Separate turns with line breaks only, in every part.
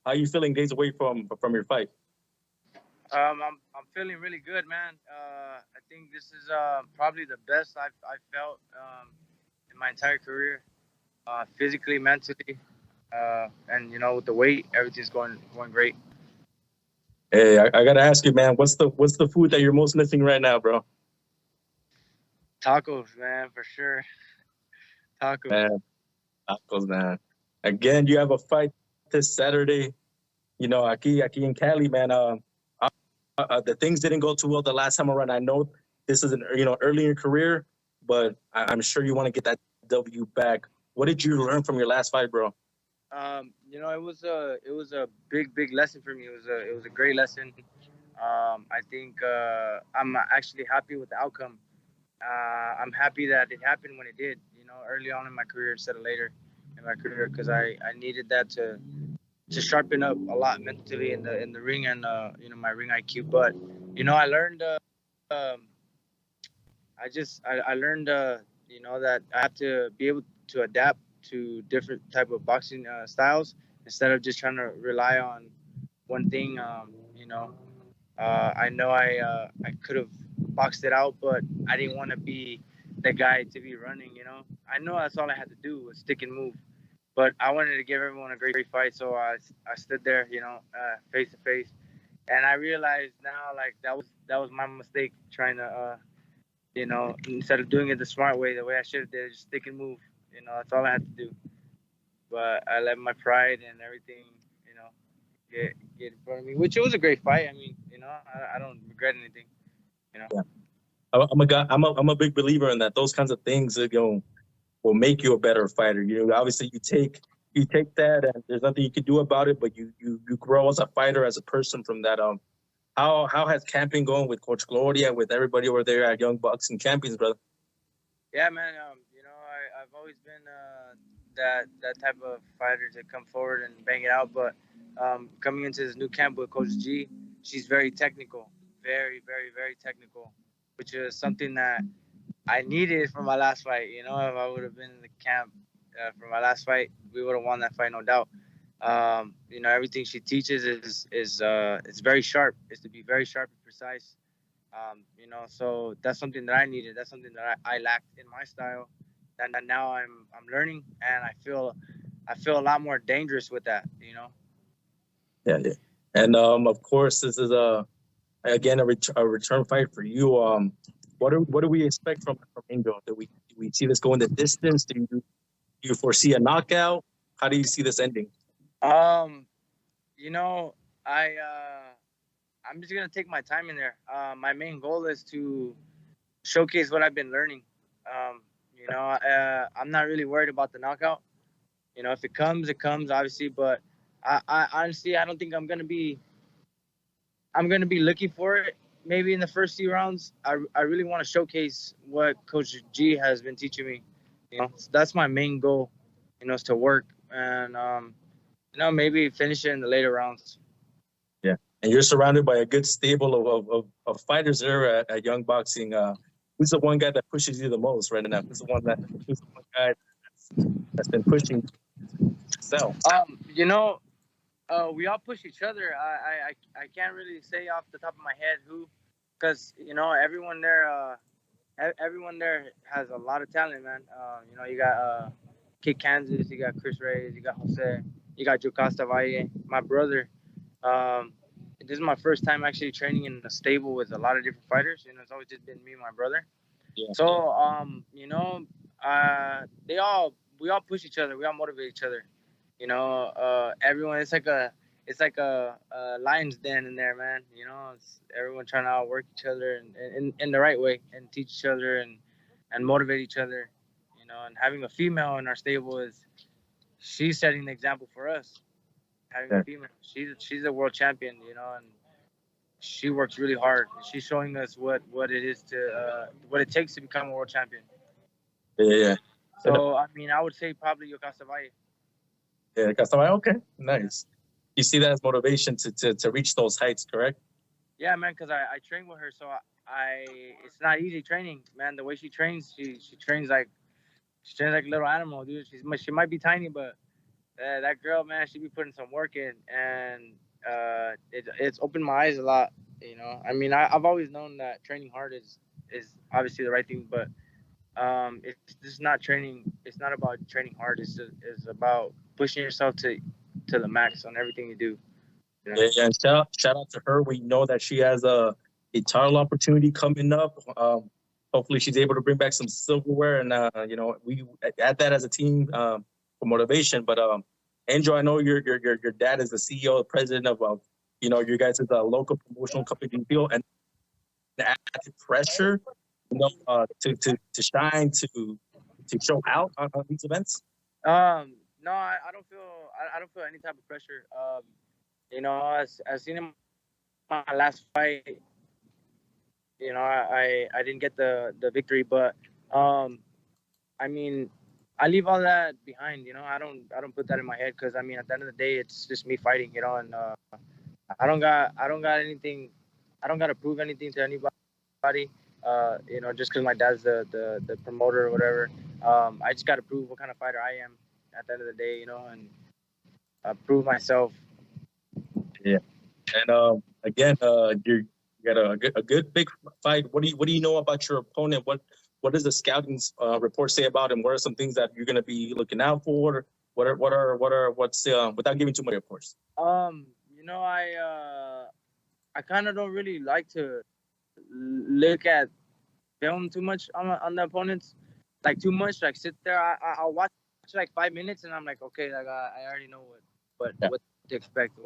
How you feeling days away from your fight?
I'm feeling really good, man. I think this is probably the best I've felt in my entire career, physically, mentally, and with the weight, everything's going great.
Hey, I gotta ask you, man. What's the food that you're most missing right now, bro?
Tacos, man, for sure. Tacos.
Man, tacos, man. Again, you have a fight this Saturday. Aquí in Cali, man. The things didn't go too well the last time around. I know this is early in your career, but I'm sure you want to get that W back. What did you learn from your last fight, bro?
It was a big lesson for me. It was a great lesson. I think I'm actually happy with the outcome. I'm happy that it happened when it did. Early on in my career instead of later in my career, because I needed that to sharpen up a lot mentally in the ring and my ring IQ. But I learned. Um, I learned that I have to be able to adapt to different type of boxing styles instead of just trying to rely on one thing. I know I could have boxed it out, but I didn't want to be the guy to be running. I know that's all I had to do was stick and move, but I wanted to give everyone a great fight, so I stood there, face to face, and I realized now like that was my mistake trying to instead of doing it the smart way, the way I should have did, just stick and move. That's all I had to do. But I let my pride and everything, get in front of me, which it was a great fight. I mean, I don't regret anything. You know.
Yeah. I'm a guy. I'm a big believer in that. Those kinds of things, will make you a better fighter. Obviously you take that, and there's nothing you can do about it. But you grow as a fighter, as a person from that. How has camping going with Coach Gloria, with everybody over there at Young Bucks and Champions, brother?
Yeah, man. I've always been that type of fighter to come forward and bang it out. But coming into this new camp with Coach G, she's very technical, very, very, very technical, which is something that I needed for my last fight. If I would have been in the camp for my last fight, we would have won that fight, no doubt. Everything she teaches is very sharp. Is to be very sharp and precise. So that's something that I needed. That's something that I lacked in my style. And now I'm learning, and I feel a lot more dangerous with that.
Yeah, yeah. And of course, this is again a return fight for you. What do we expect from Angel? Do we see this going the distance? Do you foresee a knockout? How do you see this ending?
Um, I I'm just gonna take my time in there. My main goal is to showcase what I've been learning. I'm not really worried about the knockout. If it comes, it comes, obviously. But I honestly, I don't think I'm gonna be looking for it. Maybe in the first few rounds, I really want to showcase what Coach G has been teaching me. So that's my main goal. Is to work and maybe finish it in the later rounds.
Yeah, and you're surrounded by a good stable of fighters there at Young Boxing. Who's the one guy that pushes you the most right now? Who's the one guy that's been pushing you to excel?
We all push each other. I can't really say off the top of my head who, because everyone there has a lot of talent, man. You got Kid Kansas, you got Chris Reyes, you got Jose, you got Jocasta Valle, my brother. This is my first time actually training in a stable with a lot of different fighters. It's always just been me and my brother.
Yeah,
So they all we all push each other. We all motivate each other. Everyone. It's like a lion's den in there, man. It's everyone trying to outwork each other and in the right way and teach each other and motivate each other. And having a female in our stable she's setting the example for us. Having a
yeah,
female, she's a world champion, and she works really hard. She's showing us what it is to what it takes to become a world champion.
yeah, yeah. And,
So I mean, I would say probably Yokasta Valle.
yeah, okay, nice. You see that as motivation to reach those heights, correct?
Yeah, man, because I train with her, so it's not easy training, man. The way she trains, she trains like a little animal, dude. She might be tiny, but that girl, man, she be putting some work in, and it's opened my eyes a lot. I mean, I've always known that training hard is obviously the right thing, but it's just not training. It's not about training hard. It's about pushing yourself to the max on everything you do.
Yeah, and shout out to her. We know that she has a title opportunity coming up. Hopefully, she's able to bring back some silverware, and we add that as a team for motivation. But Angel, I know your dad is the CEO, president of your guys' local promotional company. Do you feel and added pressure, to shine, to show out on these events?
No, I don't feel I don't feel any type of pressure. As seen in my last fight, I didn't get the victory, but I mean, I leave all that behind. I don't put that in my head, because I mean, at the end of the day, it's just me fighting. And I don't got anything. I don't got to prove anything to anybody. Just because my dad's the promoter or whatever. I just got to prove what kind of fighter I am at the end of the day. And prove myself.
Yeah, and again, you got a good big fight. What do you know about your opponent? What does the scouting report say about him? What are some things that you're going to be looking out for? What's without giving too much, of course.
I kind of don't really like to look at film too much on the opponents, like too much. Like sit there, I'll watch like 5 minutes, and I'm like, okay, like I already know what to expect.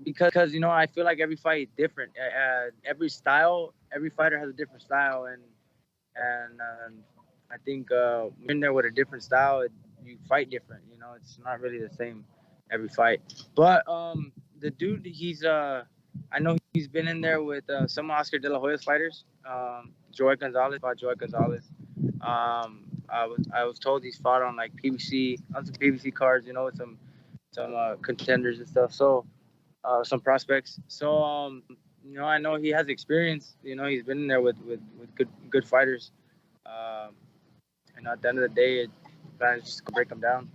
Because I feel like every fight is different. Every fighter has a different style, and I think when they're with a different style, you fight different. It's not really the same every fight. But the dude, I know he's been in there with some Oscar De La Hoya's fighters. Joey Gonzalez fought Joey Gonzalez. I was told he's fought on like on some PBC cards, with some contenders and stuff. So some prospects. So I know he has experience. He's been in there with good fighters. And at the end of the day, it's just gonna break them down.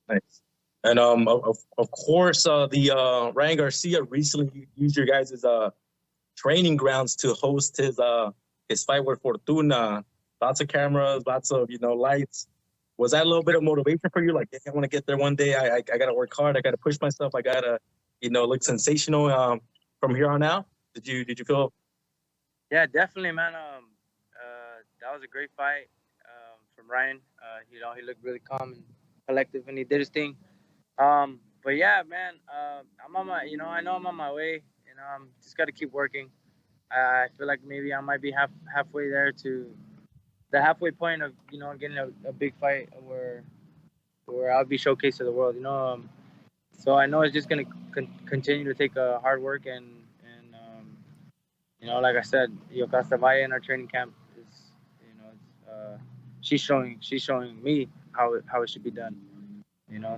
Nice. And of course, the Ryan Garcia recently used your guys' training grounds to host his fight with Fortuna. Lots of cameras, lots of lights. Was that a little bit of motivation for you? Like, I want to get there one day. I got to work hard. I got to push myself. I got to look sensational from here on out. Did you feel?
Yeah, definitely, man. That was a great fight from Ryan. He looked really calm and collective, and he did his thing. But yeah, man, I'm on my, I know I'm on my way. I'm just got to keep working. I feel like maybe I might be halfway there to the halfway point of, getting a big fight where I'll be showcased to the world. So I know it's just gonna continue to take hard work, and like I said, Castavaya in our training camp is, she's showing me how it should be done.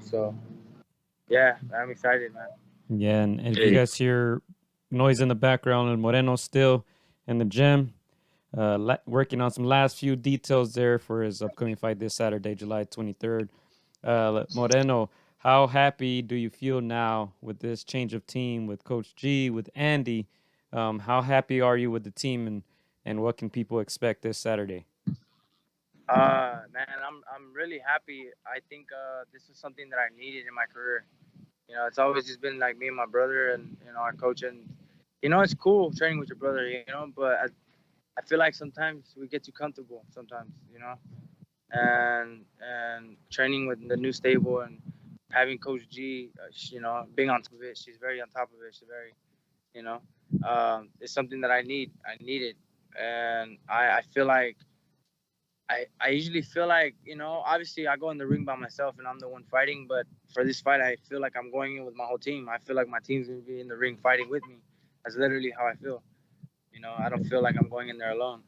So yeah, I'm excited, man.
Yeah, and if you guys hear noise in the background, and Moreno still in the gym, working on some last few details there for his upcoming fight this Saturday, July 23rd. Moreno, how happy do you feel now with this change of team with Coach G, with Andy? How happy are you with the team, and what can people expect this Saturday?
Man, I'm really happy. I think this is something that I needed in my career. It's always just been like me and my brother, and our coach, and it's cool training with your brother, but I feel like sometimes we get too comfortable sometimes, and training with the new stable and having Coach G, being on top of it. She's very on top of it. She's very, it's something that I needed, and I feel like I usually feel like, obviously I go in the ring by myself and I'm the one fighting, but for this fight, I feel like I'm going in with my whole team. I feel like my team's going to be in the ring fighting with me. That's literally how I feel. I don't feel like I'm going in there alone.